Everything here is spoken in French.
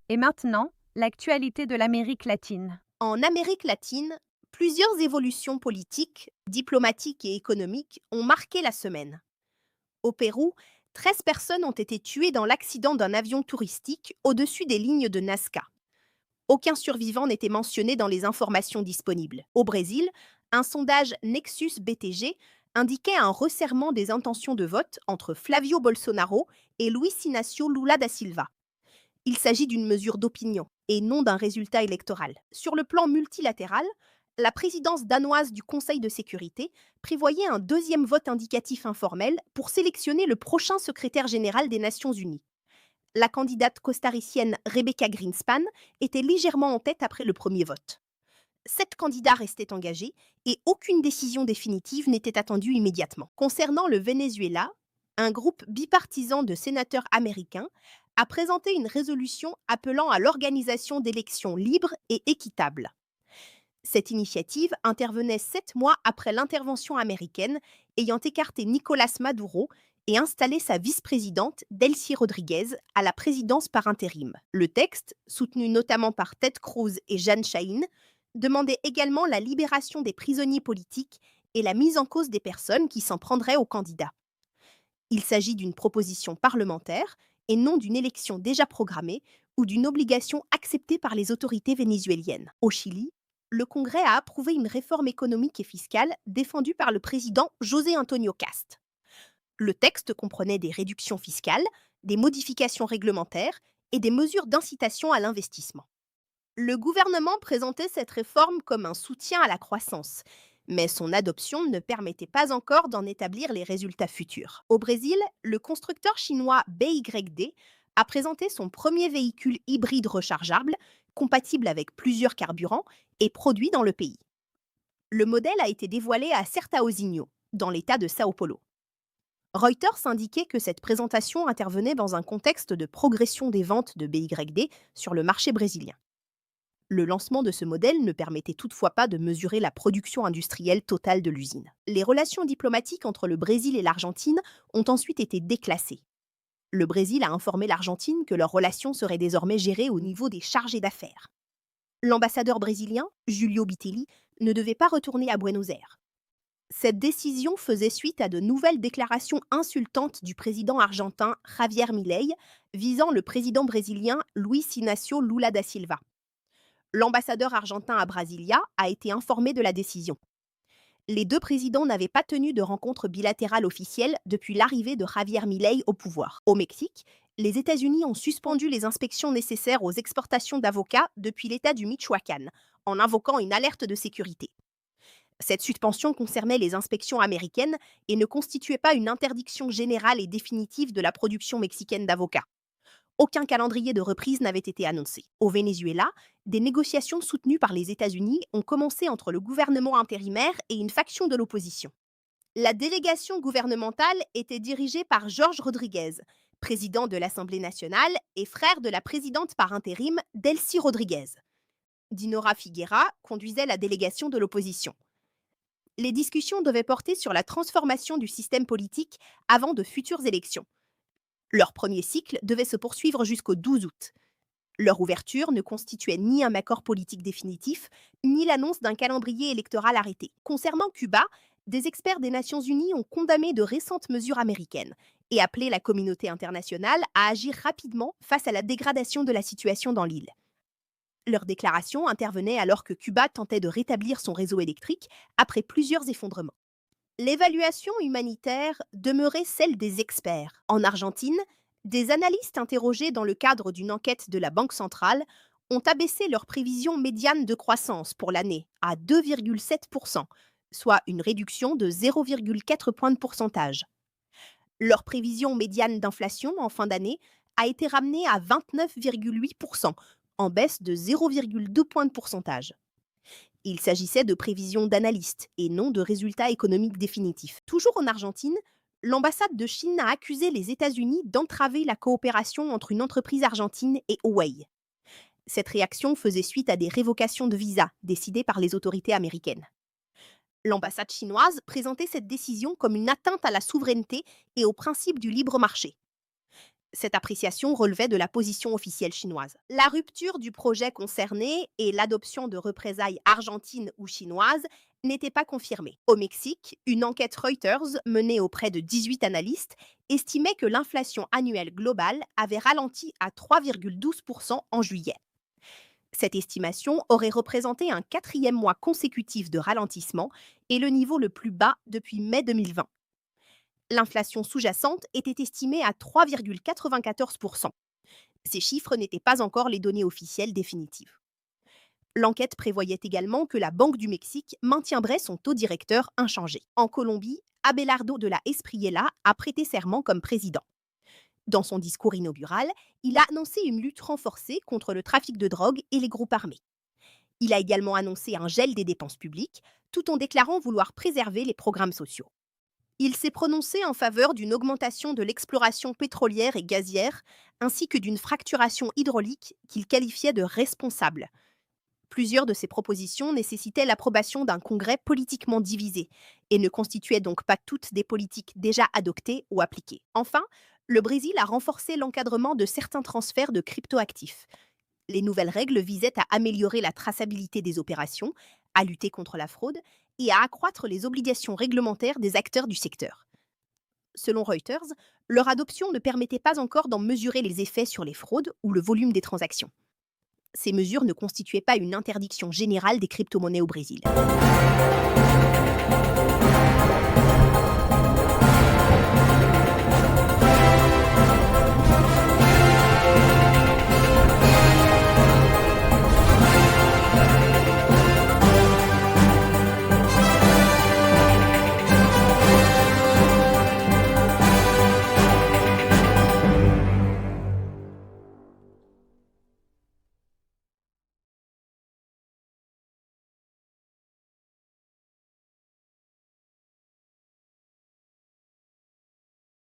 Et maintenant, l'actualité de l'Amérique latine. En Amérique latine, plusieurs évolutions politiques, diplomatiques et économiques ont marqué la semaine. Au Pérou, 13 personnes ont été tuées dans l'accident d'un avion touristique au-dessus des lignes de Nazca. Aucun survivant n'était mentionné dans les informations disponibles. Au Brésil, un sondage Nexus BTG indiquait un resserrement des intentions de vote entre Flavio Bolsonaro et Luis Inácio Lula da Silva. Il s'agit d'une mesure d'opinion et non d'un résultat électoral. Sur le plan multilatéral, la présidence danoise du Conseil de sécurité prévoyait un deuxième vote indicatif informel pour sélectionner le prochain secrétaire général des Nations Unies. La candidate costaricienne Rebecca Greenspan était légèrement en tête après le premier vote. 7 candidats restaient engagés et aucune décision définitive n'était attendue immédiatement. Concernant le Venezuela, un groupe bipartisan de sénateurs américains a présenté une résolution appelant à l'organisation d'élections libres et équitables. Cette initiative intervenait 7 mois après l'intervention américaine ayant écarté Nicolas Maduro et installé sa vice-présidente, Delcy Rodriguez, à la présidence par intérim. Le texte, soutenu notamment par Ted Cruz et Jeanne Shaheen, demandait également la libération des prisonniers politiques et la mise en cause des personnes qui s'en prendraient aux candidats. Il s'agit d'une proposition parlementaire et non d'une élection déjà programmée ou d'une obligation acceptée par les autorités vénézuéliennes. Au Chili, le Congrès a approuvé une réforme économique et fiscale défendue par le président José Antonio Cast. Le texte comprenait des réductions fiscales, des modifications réglementaires et des mesures d'incitation à l'investissement. Le gouvernement présentait cette réforme comme un soutien à la croissance, mais son adoption ne permettait pas encore d'en établir les résultats futurs. Au Brésil, le constructeur chinois BYD a présenté son premier véhicule hybride rechargeable, compatible avec plusieurs carburants et produit dans le pays. Le modèle a été dévoilé à Sertaozinho, dans l'état de Sao Paulo. Reuters indiquait que cette présentation intervenait dans un contexte de progression des ventes de BYD sur le marché brésilien. Le lancement de ce modèle ne permettait toutefois pas de mesurer la production industrielle totale de l'usine. Les relations diplomatiques entre le Brésil et l'Argentine ont ensuite été déclassées. Le Brésil a informé l'Argentine que leurs relations seraient désormais gérées au niveau des chargés d'affaires. L'ambassadeur brésilien, Julio Bitelli, ne devait pas retourner à Buenos Aires. Cette décision faisait suite à de nouvelles déclarations insultantes du président argentin Javier Milei visant le président brésilien Luis Inácio Lula da Silva. L'ambassadeur argentin à Brasilia a été informé de la décision. Les deux présidents n'avaient pas tenu de rencontre bilatérale officielle depuis l'arrivée de Javier Milei au pouvoir. Au Mexique, les États-Unis ont suspendu les inspections nécessaires aux exportations d'avocats depuis l'État du Michoacán, en invoquant une alerte de sécurité. Cette suspension concernait les inspections américaines et ne constituait pas une interdiction générale et définitive de la production mexicaine d'avocats. Aucun calendrier de reprise n'avait été annoncé. Au Venezuela, des négociations soutenues par les États-Unis ont commencé entre le gouvernement intérimaire et une faction de l'opposition. La délégation gouvernementale était dirigée par Jorge Rodriguez, président de l'Assemblée nationale et frère de la présidente par intérim Delcy Rodriguez. Dinora Figuera conduisait la délégation de l'opposition. Les discussions devaient porter sur la transformation du système politique avant de futures élections. Leur premier cycle devait se poursuivre jusqu'au 12 août. Leur ouverture ne constituait ni un accord politique définitif, ni l'annonce d'un calendrier électoral arrêté. Concernant Cuba, des experts des Nations Unies ont condamné de récentes mesures américaines et appelé la communauté internationale à agir rapidement face à la dégradation de la situation dans l'île. Leurs déclarations intervenaient alors que Cuba tentait de rétablir son réseau électrique après plusieurs effondrements. L'évaluation humanitaire demeurait celle des experts. En Argentine, des analystes interrogés dans le cadre d'une enquête de la Banque centrale ont abaissé leur prévision médiane de croissance pour l'année à 2,7%, soit une réduction de 0,4 points de pourcentage. Leur prévision médiane d'inflation en fin d'année a été ramenée à 29,8%, en baisse de 0,2 points de pourcentage. Il s'agissait de prévisions d'analystes et non de résultats économiques définitifs. Toujours en Argentine, l'ambassade de Chine a accusé les États-Unis d'entraver la coopération entre une entreprise argentine et Huawei. Cette réaction faisait suite à des révocations de visas décidées par les autorités américaines. L'ambassade chinoise présentait cette décision comme une atteinte à la souveraineté et au principe du libre marché. Cette appréciation relevait de la position officielle chinoise. La rupture du projet concerné et l'adoption de représailles argentines ou chinoises n'étaient pas confirmées. Au Mexique, une enquête Reuters menée auprès de 18 analystes estimait que l'inflation annuelle globale avait ralenti à 3,12% en juillet. Cette estimation aurait représenté un quatrième mois consécutif de ralentissement et le niveau le plus bas depuis mai 2020. L'inflation sous-jacente était estimée à 3,94%. Ces chiffres n'étaient pas encore les données officielles définitives. L'enquête prévoyait également que la Banque du Mexique maintiendrait son taux directeur inchangé. En Colombie, Abelardo de la Espriella a prêté serment comme président. Dans son discours inaugural, il a annoncé une lutte renforcée contre le trafic de drogue et les groupes armés. Il a également annoncé un gel des dépenses publiques, tout en déclarant vouloir préserver les programmes sociaux. Il s'est prononcé en faveur d'une augmentation de l'exploration pétrolière et gazière, ainsi que d'une fracturation hydraulique qu'il qualifiait de responsable. Plusieurs de ces propositions nécessitaient l'approbation d'un congrès politiquement divisé et ne constituaient donc pas toutes des politiques déjà adoptées ou appliquées. Enfin, le Brésil a renforcé l'encadrement de certains transferts de cryptoactifs. Les nouvelles règles visaient à améliorer la traçabilité des opérations, à lutter contre la fraude et à accroître les obligations réglementaires des acteurs du secteur. Selon Reuters, leur adoption ne permettait pas encore d'en mesurer les effets sur les fraudes ou le volume des transactions. Ces mesures ne constituaient pas une interdiction générale des crypto-monnaies au Brésil.